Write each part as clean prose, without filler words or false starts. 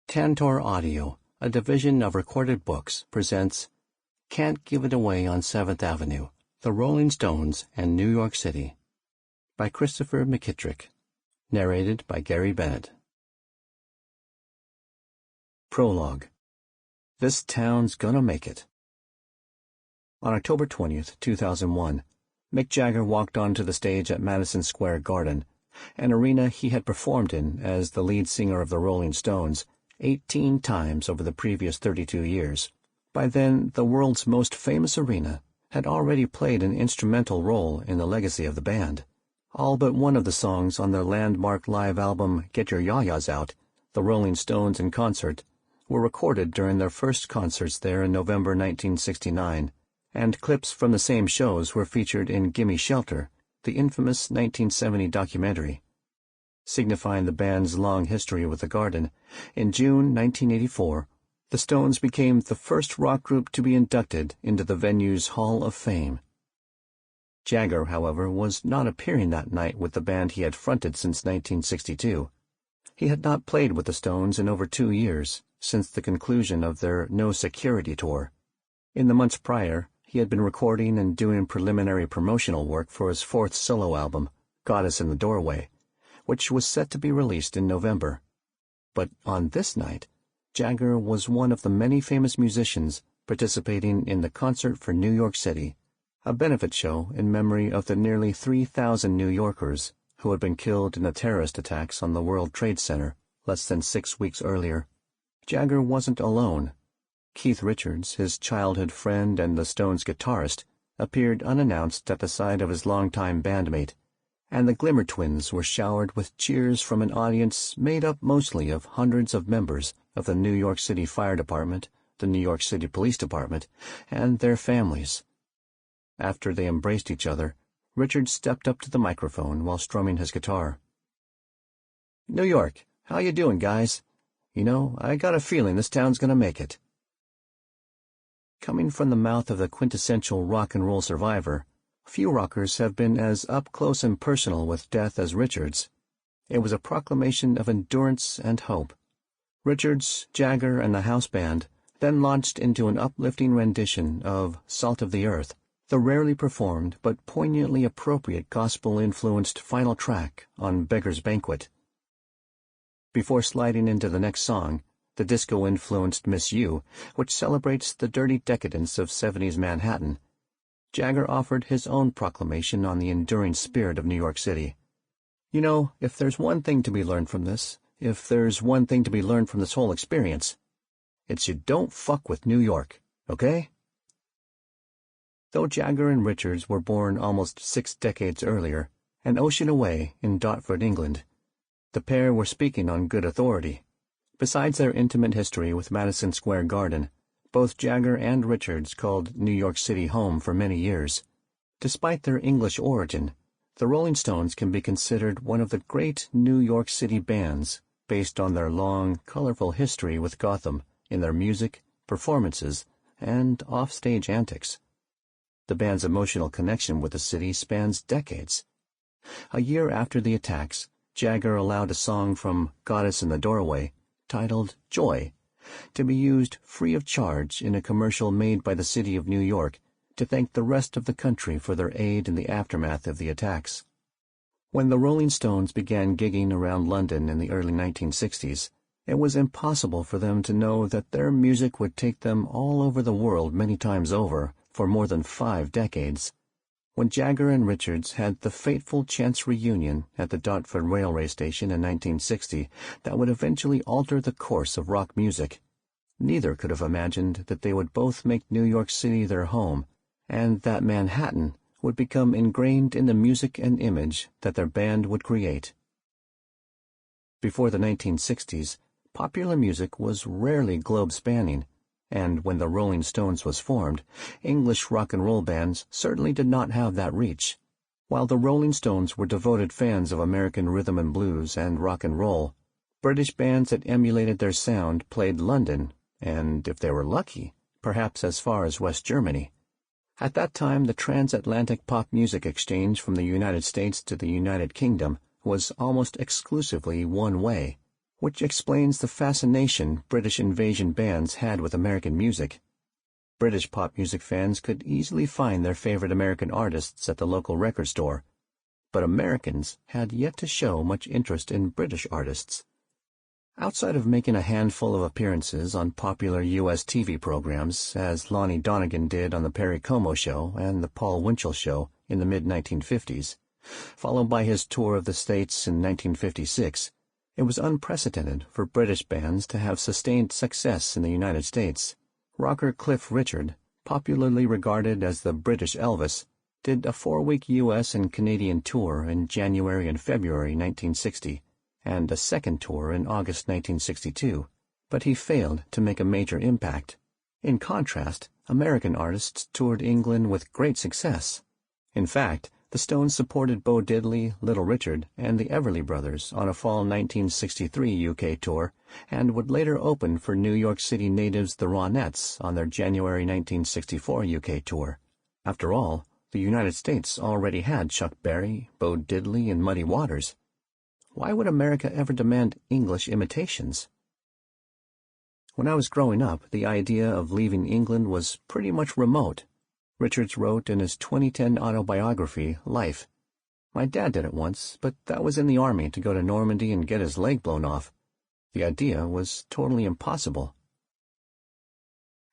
Tantor Audio, a division of Recorded Books, presents Can't Give It Away on 7th Avenue, The Rolling Stones and New York City, by Christopher Mckittrick, narrated by Gary Bennett. Prologue. This town's gonna make it. On October 20th, 2001, Mick Jagger walked onto the stage at Madison Square Garden, an arena he had performed in as the lead singer of the Rolling Stones 18 times over the previous 32 years. By then, the world's most famous arena had already played an instrumental role in the legacy of the band. All but one of the songs on their landmark live album Get Your Ya-Ya's Out, The Rolling Stones in Concert, were recorded during their first concerts there in November 1969, and clips from the same shows were featured in Gimme Shelter, the infamous 1970 documentary. Signifying the band's long history with the Garden, in June 1984, the Stones became the first rock group to be inducted into the venue's Hall of Fame. Jagger, however, was not appearing that night with the band he had fronted since 1962. He had not played with the Stones in over 2 years, since the conclusion of their No Security tour. In the months prior, he had been recording and doing preliminary promotional work for his fourth solo album, Goddess in the Doorway, which was set to be released in November. But on this night, Jagger was one of the many famous musicians participating in the Concert for New York City, a benefit show in memory of the nearly 3,000 New Yorkers who had been killed in the terrorist attacks on the World Trade Center less than 6 weeks earlier. Jagger wasn't alone. Keith Richards, his childhood friend and the Stones' guitarist, appeared unannounced at the side of his longtime bandmate, and the Glimmer Twins were showered with cheers from an audience made up mostly of hundreds of members of the New York City Fire Department, the New York City Police Department, and their families. After they embraced each other, Richards stepped up to the microphone while strumming his guitar. "New York, how you doing, guys? You know, I got a feeling this town's gonna make it." Coming from the mouth of the quintessential rock and roll survivor, few rockers have been as up close and personal with death as Richards. It was a proclamation of endurance and hope. Richards, Jagger, and the house band then launched into an uplifting rendition of Salt of the Earth, the rarely performed but poignantly appropriate gospel-influenced final track on Beggar's Banquet. Before sliding into the next song, the disco-influenced Miss You, which celebrates the dirty decadence of 70s Manhattan, Jagger offered his own proclamation on the enduring spirit of New York City. "You know, if there's one thing to be learned from this, if there's one thing to be learned from this whole experience, it's you don't fuck with New York, okay?" Though Jagger and Richards were born almost 6 decades earlier, an ocean away in Dartford, England, the pair were speaking on good authority. Besides their intimate history with Madison Square Garden, both Jagger and Richards called New York City home for many years. Despite their English origin, the Rolling Stones can be considered one of the great New York City bands based on their long, colorful history with Gotham in their music, performances, and off-stage antics. The band's emotional connection with the city spans decades. A year after the attacks, Jagger allowed a song from Goddess in the Doorway, titled Joy, to be used free of charge in a commercial made by the city of New York to thank the rest of the country for their aid in the aftermath of the attacks. When the Rolling Stones began gigging around London in the early 1960s, it was impossible for them to know that their music would take them all over the world many times over for more than 5 decades. When Jagger and Richards had the fateful chance reunion at the Dartford railway station in 1960 that would eventually alter the course of rock music, neither could have imagined that they would both make New York City their home, and that Manhattan would become ingrained in the music and image that their band would create. Before the 1960s, popular music was rarely globe-spanning, and when the Rolling Stones was formed, English rock and roll bands certainly did not have that reach. While the Rolling Stones were devoted fans of American rhythm and blues and rock and roll, British bands that emulated their sound played London, and, if they were lucky, perhaps as far as West Germany. At that time, the transatlantic pop music exchange from the United States to the United Kingdom was almost exclusively one way. which explains the fascination British invasion bands had with American music. British pop music fans could easily find their favorite American artists at the local record store, but Americans had yet to show much interest in British artists. Outside of making a handful of appearances on popular U.S. TV programs, as Lonnie Donegan did on The Perry Como Show and The Paul Winchell Show in the mid-1950s, followed by his tour of the States in 1956, it was unprecedented for British bands to have sustained success in the United States. Rocker Cliff Richard, popularly regarded as the British Elvis, did a 4-week U.S. and Canadian tour in January and February 1960, and a second tour in August 1962, but he failed to make a major impact. In contrast, American artists toured England with great success. In fact, the Stones supported Bo Diddley, Little Richard, and the Everly Brothers on a fall 1963 UK tour, and would later open for New York City natives the Ronettes on their January 1964 UK tour. After all, the United States already had Chuck Berry, Bo Diddley, and Muddy Waters. Why would America ever demand English imitations? When I was growing up, the idea of leaving England was pretty much remote. Richards wrote in his 2010 autobiography, Life, "My dad did it once, but that was in the army to go to Normandy and get his leg blown off. The idea was totally impossible."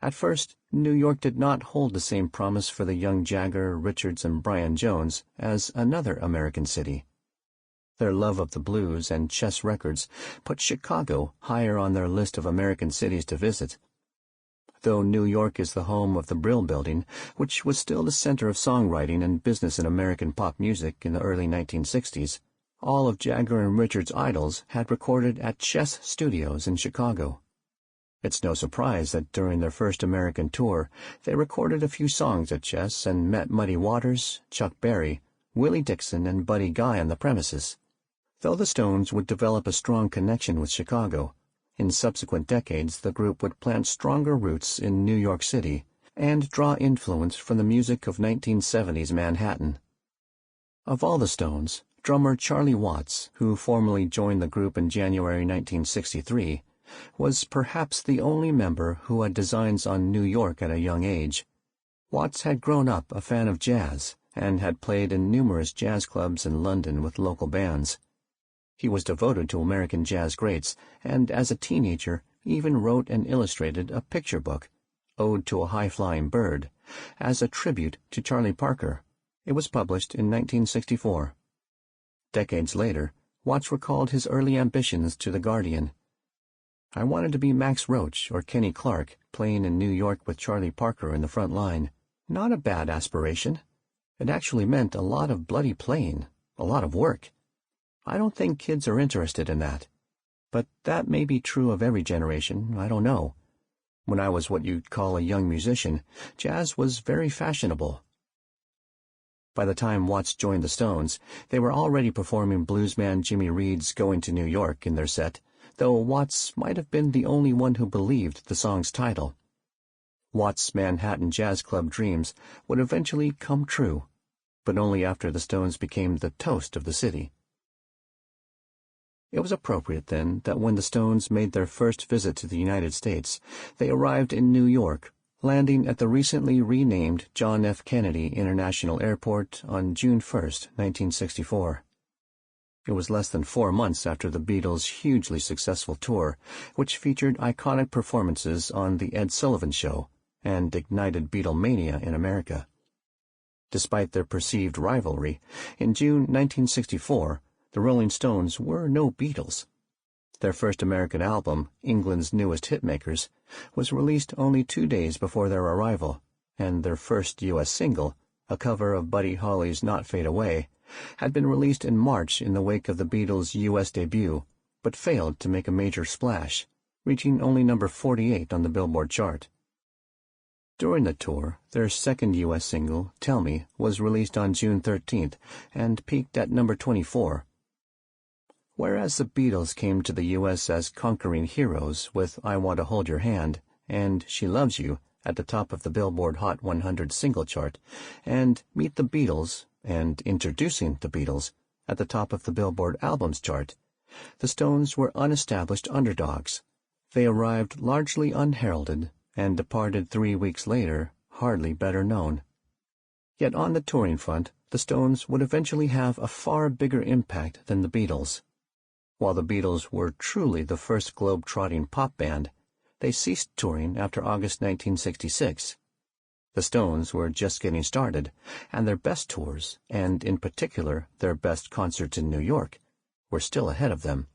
At first, New York did not hold the same promise for the young Jagger, Richards, and Brian Jones as another American city. Their love of the blues and chess records put Chicago higher on their list of American cities to visit. Though New York is the home of the Brill Building, which was still the center of songwriting and business in American pop music in the early 1960s, all of Jagger and Richards' idols had recorded at Chess Studios in Chicago. It's no surprise that during their first American tour, they recorded a few songs at Chess and met Muddy Waters, Chuck Berry, Willie Dixon, and Buddy Guy on the premises. Though the Stones would develop a strong connection with Chicago, in subsequent decades the group would plant stronger roots in New York City and draw influence from the music of 1970s Manhattan. Of all the Stones, drummer Charlie Watts, who formally joined the group in January 1963, was perhaps the only member who had designs on New York at a young age. Watts had grown up a fan of jazz and had played in numerous jazz clubs in London with local bands. He was devoted to American jazz greats, and as a teenager even wrote and illustrated a picture book, Ode to a High-Flying Bird, as a tribute to Charlie Parker. It was published in 1964. Decades later, Watts recalled his early ambitions to The Guardian. "I wanted to be Max Roach or Kenny Clark, playing in New York with Charlie Parker in the front line. Not a bad aspiration. It actually meant a lot of bloody playing, a lot of work. I don't think kids are interested in that. But that may be true of every generation, I don't know. When I was what you'd call a young musician, jazz was very fashionable." By the time Watts joined the Stones, they were already performing bluesman Jimmy Reed's Going to New York in their set, though Watts might have been the only one who believed the song's title. Watts' Manhattan Jazz Club dreams would eventually come true, but only after the Stones became the toast of the city. It was appropriate, then, that when the Stones made their first visit to the United States, they arrived in New York, landing at the recently renamed John F. Kennedy International Airport on June 1, 1964. It was less than 4 months after the Beatles' hugely successful tour, which featured iconic performances on The Ed Sullivan Show and ignited Beatlemania in America. Despite their perceived rivalry, in June 1964, the Rolling Stones were no Beatles. Their first American album, England's Newest Hitmakers, was released only 2 days before their arrival, and their first U.S. single, a cover of Buddy Holly's Not Fade Away, had been released in March in the wake of the Beatles' U.S. debut, but failed to make a major splash, reaching only number 48 on the Billboard chart. During the tour, their second U.S. single, Tell Me, was released on June 13th and peaked at number 24. Whereas the Beatles came to the U.S. as conquering heroes with I Want to Hold Your Hand and She Loves You at the top of the Billboard Hot 100 single chart, and Meet the Beatles and Introducing the Beatles at the top of the Billboard Albums chart, The Stones were unestablished underdogs. They arrived largely unheralded and departed 3 weeks later, hardly better known. Yet on the touring front, the Stones would eventually have a far bigger impact than the Beatles. While the Beatles were truly the first globe-trotting pop band, they ceased touring after August 1966. The Stones were just getting started, and their best tours, and in particular their best concerts in New York, were still ahead of them.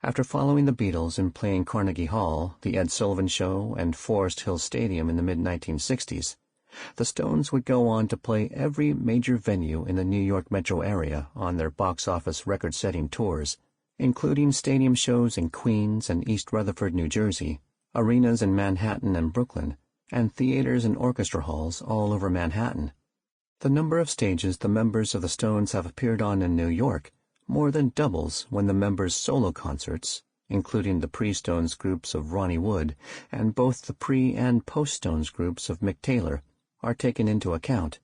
After following the Beatles and playing Carnegie Hall, the Ed Sullivan Show, and Forest Hill Stadium in the mid-1960s, the Stones would go on to play every major venue in the New York metro area on their box office record-setting tours, including stadium shows in Queens and East Rutherford, New Jersey, arenas in Manhattan and Brooklyn, and theaters and orchestra halls all over Manhattan. The number of stages the members of the Stones have appeared on in New York more than doubles when the members' solo concerts, including the pre-Stones groups of Ronnie Wood and both the pre- and post-Stones groups of Mick Taylor, are taken into account.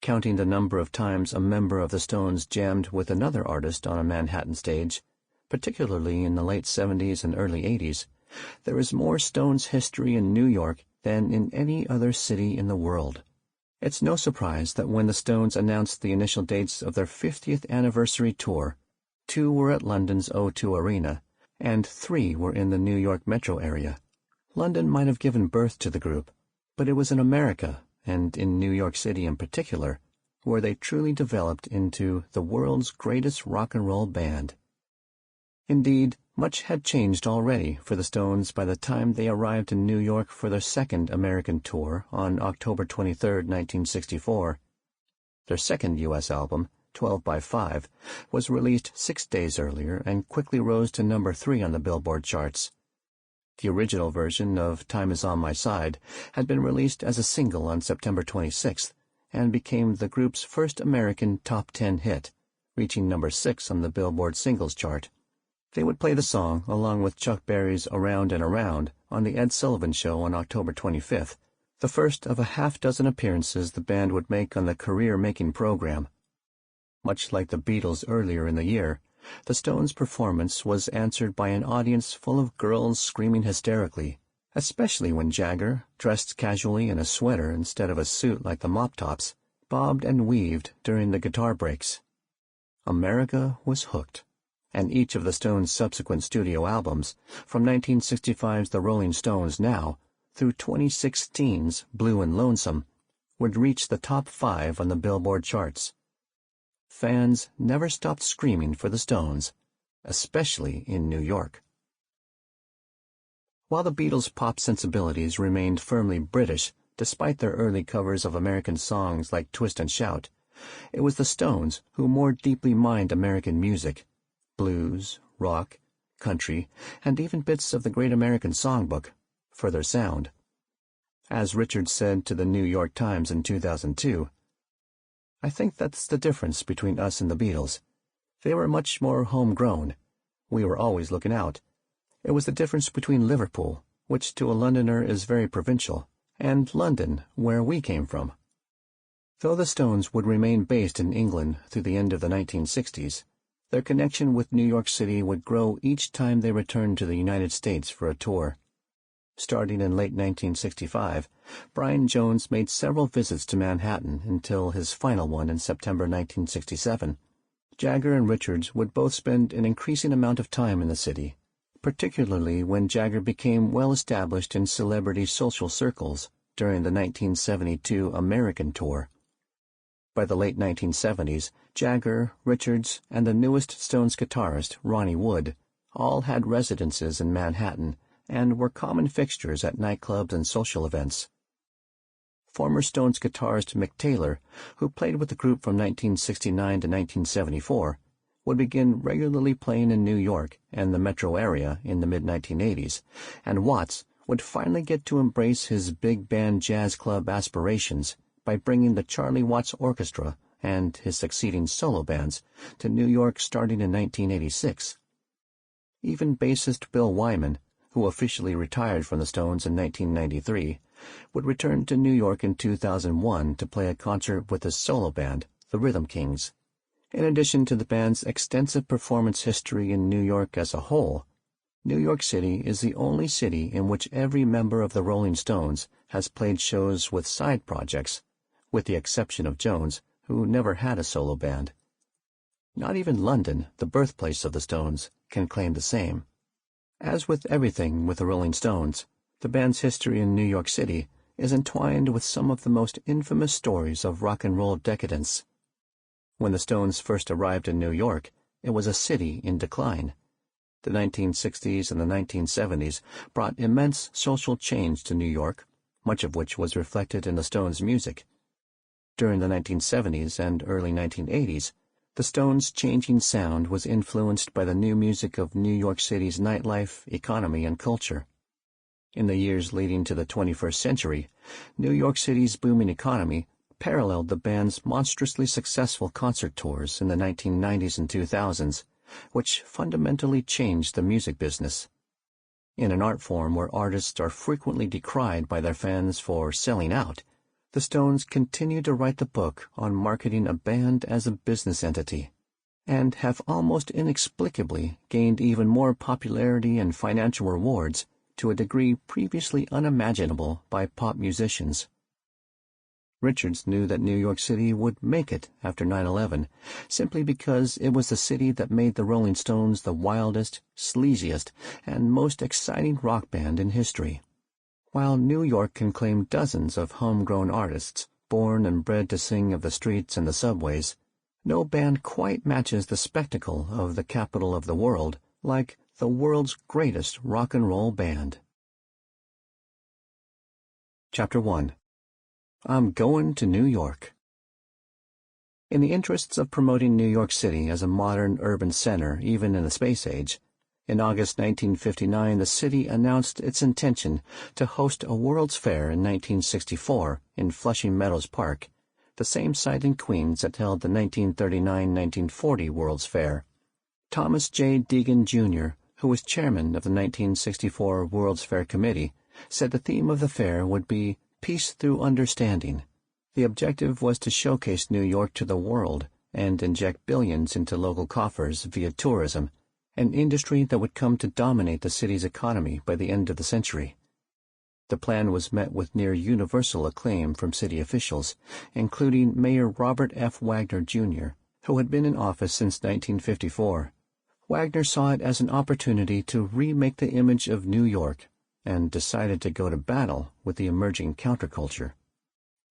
Counting the number of times a member of the Stones jammed with another artist on a Manhattan stage, particularly in the late 70s and early 80s, there is more Stones history in New York than in any other city in the world. It's no surprise that when the Stones announced the initial dates of their 50th anniversary tour, 2 were at London's O2 Arena, and 3 were in the New York metro area. London might have given birth to the group, but it was in America, and in New York City in particular, where they truly developed into the world's greatest rock and roll band. Indeed, much had changed already for the Stones by the time they arrived in New York for their second American tour on October 23, 1964. Their second U.S. album, 12 by 5, was released 6 days earlier and quickly rose to number 3 on the Billboard charts. The original version of Time Is On My Side had been released as a single on September 26th and became the group's first American top 10 hit, reaching number 6 on the Billboard singles chart. They would play the song along with Chuck Berry's Around and Around on the Ed Sullivan Show on October 25th, the first of a half-dozen appearances the band would make on the career-making program. Much like the Beatles earlier in the year, the Stones' performance was answered by an audience full of girls screaming hysterically, especially when Jagger, dressed casually in a sweater instead of a suit like the Mop Tops, bobbed and weaved during the guitar breaks. America was hooked, and each of the Stones' subsequent studio albums, from 1965's The Rolling Stones Now through 2016's Blue and Lonesome, would reach the top 5 on the Billboard charts. Fans never stopped screaming for the Stones, especially in New York. While the Beatles' pop sensibilities remained firmly British despite their early covers of American songs like Twist and Shout, it was the Stones who more deeply mined American music, blues, rock, country, and even bits of the Great American Songbook, for their sound. As Richards said to the New York Times in 2002, "I think that's the difference between us and the Beatles. They were much more homegrown. We were always looking out. It was the difference between Liverpool, which to a Londoner is very provincial, and London, where we came from." Though the Stones would remain based in England through the end of the 1960s, their connection with New York City would grow each time they returned to the United States for a tour. Starting in late 1965, Brian Jones made several visits to Manhattan until his final one in September 1967. Jagger and Richards would both spend an increasing amount of time in the city, particularly when Jagger became well established in celebrity social circles during the 1972 American tour. By the late 1970s, Jagger, Richards, and the newest Stones guitarist, Ronnie Wood, all had residences in Manhattan and were common fixtures at nightclubs and social events. Former Stones guitarist Mick Taylor, who played with the group from 1969 to 1974, would begin regularly playing in New York and the metro area in the mid-1980s, and Watts would finally get to embrace his big band jazz club aspirations by bringing the Charlie Watts Orchestra and his succeeding solo bands to New York starting in 1986. Even bassist Bill Wyman, who officially retired from the Stones in 1993, would return to New York in 2001 to play a concert with his solo band, the Rhythm Kings. In addition to the band's extensive performance history in New York as a whole, New York City is the only city in which every member of the Rolling Stones has played shows with side projects, with the exception of Jones, who never had a solo band. Not even London, the birthplace of the Stones, can claim the same. As with everything with the Rolling Stones, the band's history in New York City is entwined with some of the most infamous stories of rock and roll decadence. When the Stones first arrived in New York, it was a city in decline. The 1960s and the 1970s brought immense social change to New York, much of which was reflected in the Stones' music. During the 1970s and early 1980s, the Stones' changing sound was influenced by the new music of New York City's nightlife, economy, and culture. In the years leading to the 21st century, New York City's booming economy paralleled the band's monstrously successful concert tours in the 1990s and 2000s, which fundamentally changed the music business. In an art form where artists are frequently decried by their fans for selling out, the Stones continue to write the book on marketing a band as a business entity, and have almost inexplicably gained even more popularity and financial rewards to a degree previously unimaginable by pop musicians. Richards knew that New York City would make it after 9/11, simply because it was the city that made the Rolling Stones the wildest, sleaziest, and most exciting rock band in history. While New York can claim dozens of homegrown artists, born and bred to sing of the streets and the subways, no band quite matches the spectacle of the capital of the world like the world's greatest rock and roll band. Chapter 1. I'm Going to New York. In the interests of promoting New York City as a modern urban center even in the space age, in August 1959 the city announced its intention to host a World's Fair in 1964 in Flushing Meadows Park, the same site in Queens that held the 1939-1940 World's Fair. Thomas J. Deegan, Jr., who was chairman of the 1964 World's Fair Committee, said the theme of the fair would be Peace Through Understanding. The objective was to showcase New York to the world and inject billions into local coffers via tourism, an industry that would come to dominate the city's economy by the end of the century. The plan was met with near universal acclaim from city officials, including Mayor Robert F. Wagner, Jr., who had been in office since 1954. Wagner saw it as an opportunity to remake the image of New York and decided to go to battle with the emerging counterculture.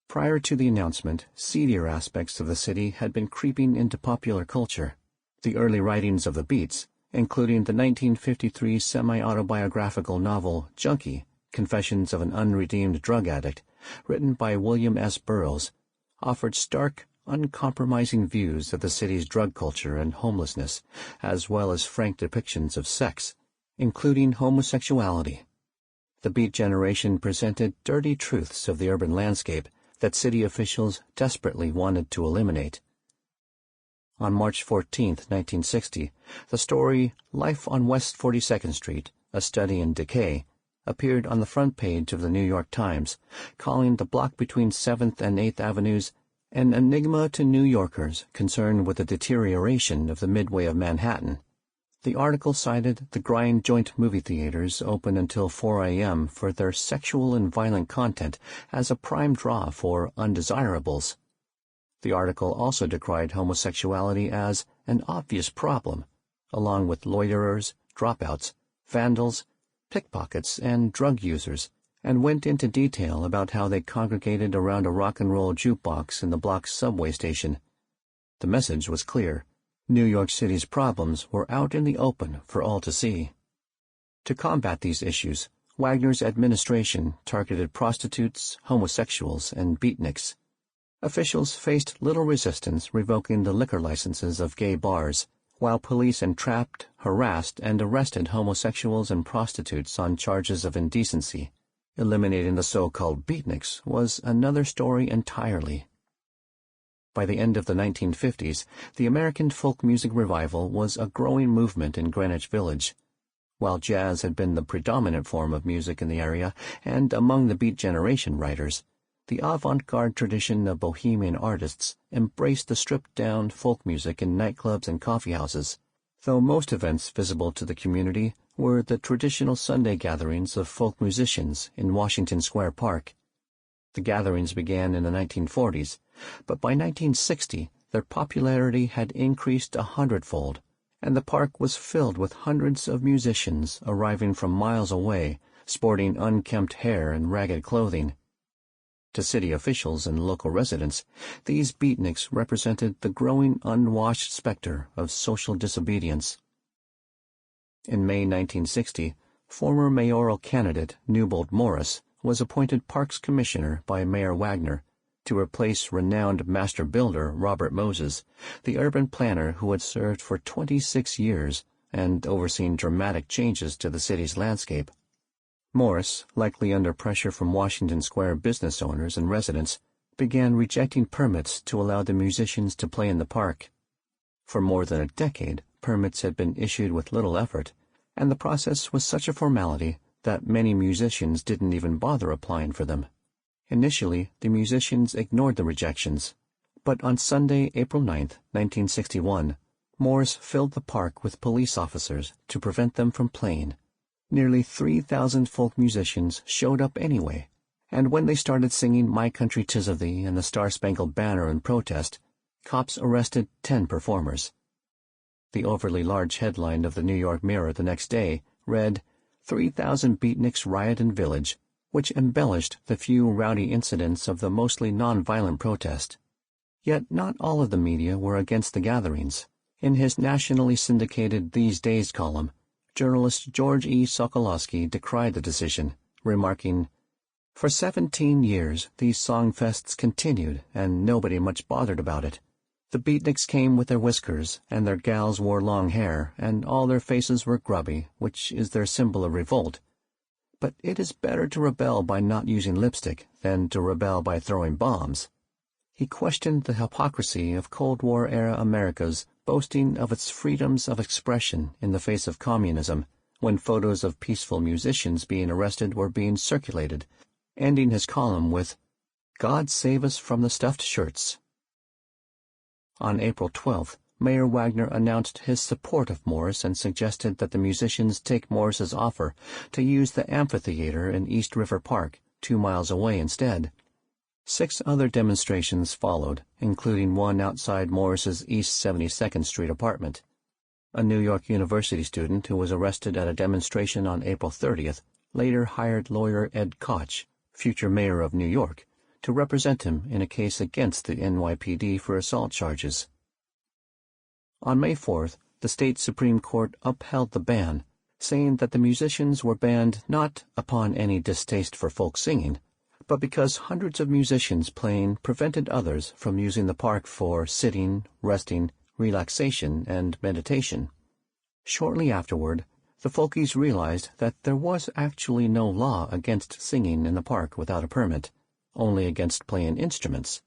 Prior to the announcement, seedier aspects of the city had been creeping into popular culture. The early writings of the Beats, including the 1953 semi-autobiographical novel Junkie, Confessions of an Unredeemed Drug Addict, written by William S. Burroughs, offered stark, uncompromising views of the city's drug culture and homelessness, as well as frank depictions of sex, including homosexuality. The Beat generation presented dirty truths of the urban landscape that city officials desperately wanted to eliminate. On March 14, 1960, the story Life on West 42nd Street, A Study in Decay, appeared on the front page of the New York Times, calling the block between 7th and 8th Avenues an enigma to New Yorkers concerned with the deterioration of the midway of Manhattan. The article cited the grind joint movie theaters open until 4 a.m. for their sexual and violent content as a prime draw for undesirables. The article also decried homosexuality as an obvious problem, along with loiterers, dropouts, vandals, pickpockets, and drug users, and went into detail about how they congregated around a rock and roll jukebox in the block's subway station. The message was clear. New York City's problems were out in the open for all to see. To combat these issues, Wagner's administration targeted prostitutes, homosexuals, and beatniks. Officials faced little resistance revoking the liquor licenses of gay bars, while police entrapped, harassed, and arrested homosexuals and prostitutes on charges of indecency. Eliminating the so-called beatniks was another story entirely. By the end of the 1950s, the American folk music revival was a growing movement in Greenwich Village. While jazz had been the predominant form of music in the area and among the Beat generation writers, The avant-garde tradition of bohemian artists embraced the stripped-down folk music in nightclubs and coffeehouses, though most events visible to the community were the traditional Sunday gatherings of folk musicians in Washington Square Park. The gatherings began in the 1940s, but by 1960 their popularity had increased 100-fold, and the park was filled with hundreds of musicians arriving from miles away, sporting unkempt hair and ragged clothing. To city officials and local residents, these beatniks represented the growing unwashed specter of social disobedience. In May 1960, former mayoral candidate Newbold Morris was appointed Parks Commissioner by Mayor Wagner to replace renowned master builder Robert Moses, the urban planner who had served for 26 years and overseen dramatic changes to the city's landscape. Morris, likely under pressure from Washington Square business owners and residents, began rejecting permits to allow the musicians to play in the park. For more than a decade, permits had been issued with little effort, and the process was such a formality that many musicians didn't even bother applying for them. Initially, the musicians ignored the rejections, but on Sunday, April 9, 1961, Morris filled the park with police officers to prevent them from playing. Nearly 3,000 folk musicians showed up anyway, and when they started singing My Country 'Tis of Thee and the Star-Spangled Banner in protest, cops arrested 10 performers. The overly large headline of the New York Mirror the next day read, 3,000 beatniks riot in village, which embellished the few rowdy incidents of the mostly non-violent protest. Yet not all of the media were against the gatherings. In his nationally syndicated These Days column, journalist George E. Sokolowski decried the decision, remarking, "For 17 years these songfests continued, and nobody much bothered about it. The beatniks came with their whiskers, and their gals wore long hair, and all their faces were grubby, which is their symbol of revolt. But it is better to rebel by not using lipstick than to rebel by throwing bombs." He questioned the hypocrisy of Cold War-era America's boasting of its freedoms of expression in the face of communism, when photos of peaceful musicians being arrested were being circulated, ending his column with, "God save us from the stuffed shirts." On April 12th, Mayor Wagner announced his support of Morris and suggested that the musicians take Morris's offer to use the amphitheater in East River Park, 2 miles away instead. 6 other demonstrations followed, including one outside Morris's East 72nd Street apartment. A New York University student who was arrested at a demonstration on April 30th later hired lawyer Ed Koch, future mayor of New York, to represent him in a case against the NYPD for assault charges. On May 4th, the state Supreme Court upheld the ban, saying that the musicians were banned not upon any distaste for folk singing, but because hundreds of musicians playing prevented others from using the park for sitting, resting, relaxation, and meditation. Shortly afterward, the folkies realized that there was actually no law against singing in the park without a permit, only against playing instruments.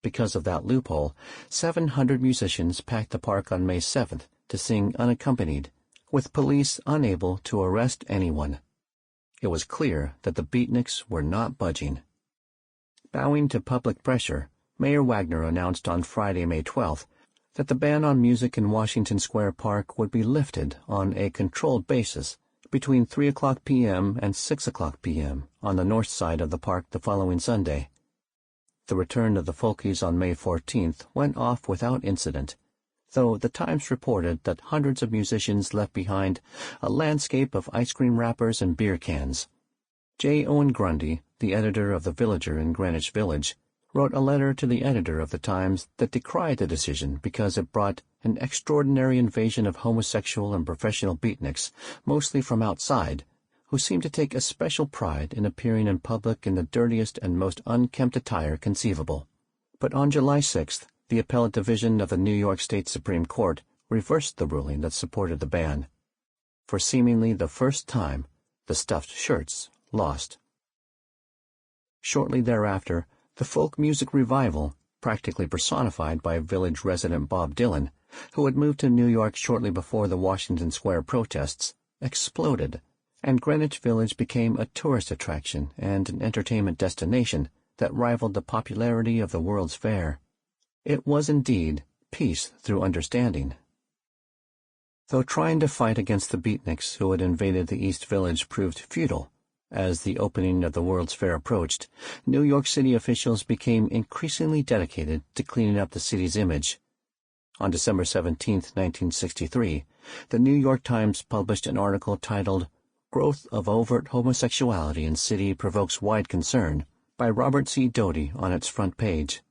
Because of that loophole, 700 musicians packed the park on May 7th to sing unaccompanied, with police unable to arrest anyone. It was clear that the beatniks were not budging. Bowing to public pressure, Mayor Wagner announced on Friday, May 12th, that the ban on music in Washington Square Park would be lifted on a controlled basis between 3 o'clock p.m. and 6 o'clock p.m. on the north side of the park the following Sunday. The return of the folkies on May 14th went off without incident, though the Times reported that hundreds of musicians left behind a landscape of ice cream wrappers and beer cans. J. Owen Grundy, the editor of The Villager in Greenwich Village, wrote a letter to the editor of the Times that decried the decision because it brought an extraordinary invasion of homosexual and professional beatniks, mostly from outside, who seemed to take a special pride in appearing in public in the dirtiest and most unkempt attire conceivable. But on July 6th, the Appellate Division of the New York State Supreme Court reversed the ruling that supported the ban. For seemingly the first time, the stuffed shirts lost. Shortly thereafter, the folk music revival, practically personified by village resident Bob Dylan, who had moved to New York shortly before the Washington Square protests, exploded, and Greenwich Village became a tourist attraction and an entertainment destination, that rivaled the popularity of the World's Fair. It was indeed peace through understanding. Though trying to fight against the beatniks who had invaded the East Village proved futile, as the opening of the World's Fair approached, New York City officials became increasingly dedicated to cleaning up the city's image. On December 17, 1963, the New York Times published an article titled "Growth of Overt Homosexuality in City Provokes Wide Concern" by Robert C. Doty on its front page.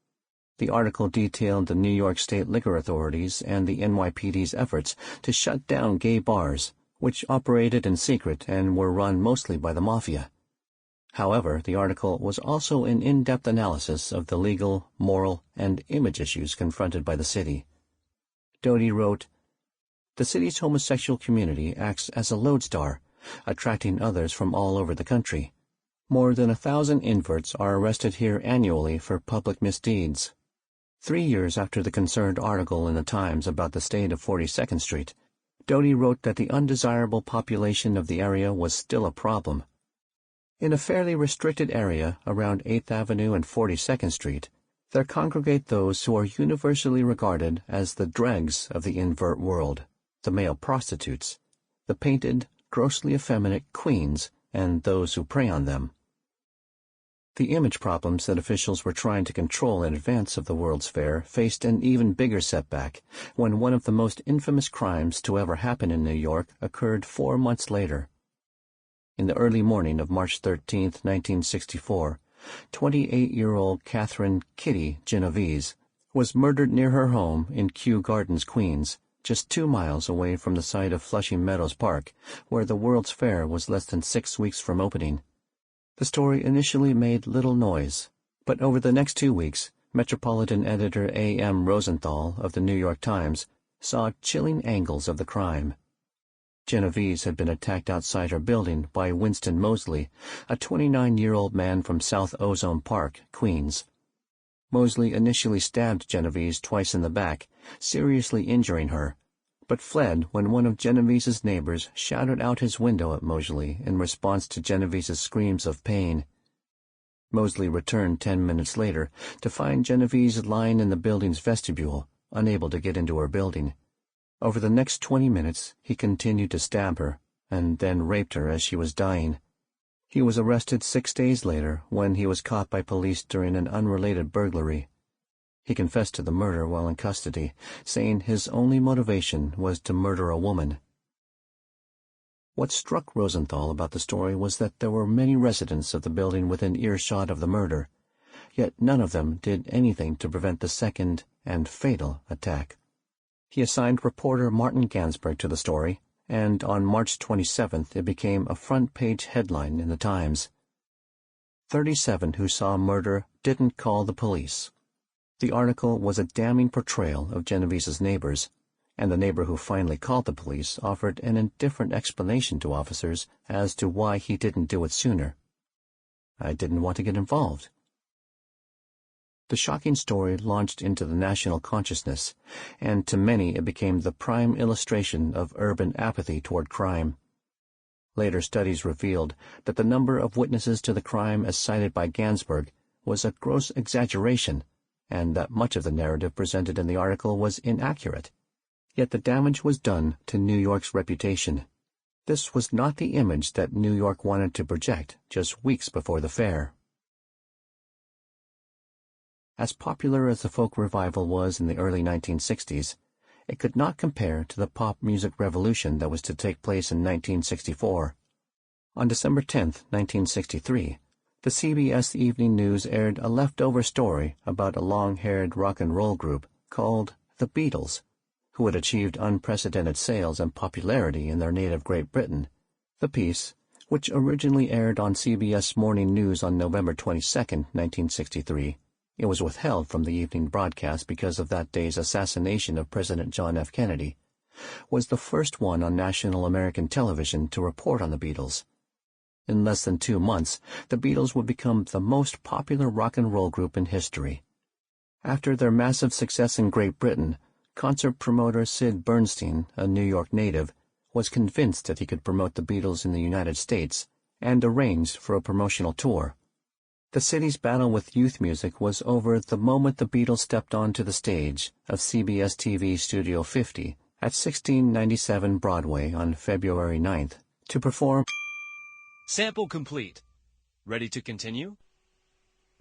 The article detailed the New York State liquor authorities and the NYPD's efforts to shut down gay bars, which operated in secret and were run mostly by the mafia. However, the article was also an in-depth analysis of the legal, moral, and image issues confronted by the city. Doty wrote, "The city's homosexual community acts as a lodestar, attracting others from all over the country. More than 1,000 inverts are arrested here annually for public misdeeds." 3 years after the concerned article in the Times about the state of 42nd Street, Doty wrote that the undesirable population of the area was still a problem. In a fairly restricted area around 8th Avenue and 42nd Street, there congregate those who are universally regarded as the dregs of the invert world, the male prostitutes, the painted, grossly effeminate queens, and those who prey on them. The image problems that officials were trying to control in advance of the World's Fair faced an even bigger setback when one of the most infamous crimes to ever happen in New York occurred 4 months later. In the early morning of March 13, 1964, 28-year-old Catherine "Kitty" Genovese was murdered near her home in Kew Gardens, Queens, just 2 miles away from the site of Flushing Meadows Park, where the World's Fair was less than 6 weeks from opening. The story initially made little noise, but over the next 2 weeks, Metropolitan editor A.M. Rosenthal of the New York Times saw chilling angles of the crime. Genovese had been attacked outside her building by Winston Moseley, a 29-year-old man from South Ozone Park, Queens. Moseley initially stabbed Genovese twice in the back, seriously injuring her, but fled when one of Genovese's neighbors shouted out his window at Moseley in response to Genovese's screams of pain. Moseley returned 10 minutes later to find Genovese lying in the building's vestibule, unable to get into her building. Over the next 20 minutes, he continued to stab her, and then raped her as she was dying. He was arrested 6 days later when he was caught by police during an unrelated burglary. He confessed to the murder while in custody, saying his only motivation was to murder a woman. What struck Rosenthal about the story was that there were many residents of the building within earshot of the murder, yet none of them did anything to prevent the second and fatal attack. He assigned reporter Martin Gansberg to the story, and on March 27th it became a front-page headline in the Times. 37 who saw murder didn't call the police. The article was a damning portrayal of Genovese's neighbors, and the neighbor who finally called the police offered an indifferent explanation to officers as to why he didn't do it sooner. "I didn't want to get involved." The shocking story launched into the national consciousness, and to many it became the prime illustration of urban apathy toward crime. Later studies revealed that the number of witnesses to the crime as cited by Gansberg was a gross exaggeration, and that much of the narrative presented in the article was inaccurate. Yet the damage was done to New York's reputation. This was not the image that New York wanted to project just weeks before the fair. As popular as the folk revival was in the early 1960s, it could not compare to the pop music revolution that was to take place in 1964. On December 10, 1963, the CBS Evening News aired a leftover story about a long-haired rock and roll group called the Beatles, who had achieved unprecedented sales and popularity in their native Great Britain. The piece, which originally aired on CBS Morning News on November 22, 1963, it was withheld from the evening broadcast because of that day's assassination of President John F. Kennedy, was the first one on national American television to report on the Beatles. In less than 2 months, the Beatles would become the most popular rock and roll group in history. After their massive success in Great Britain, concert promoter Sid Bernstein, a New York native, was convinced that he could promote the Beatles in the United States and arranged for a promotional tour. The city's battle with youth music was over the moment the Beatles stepped onto the stage of CBS TV Studio 50 at 1697 Broadway on February 9th to perform. Sample complete. Ready to continue?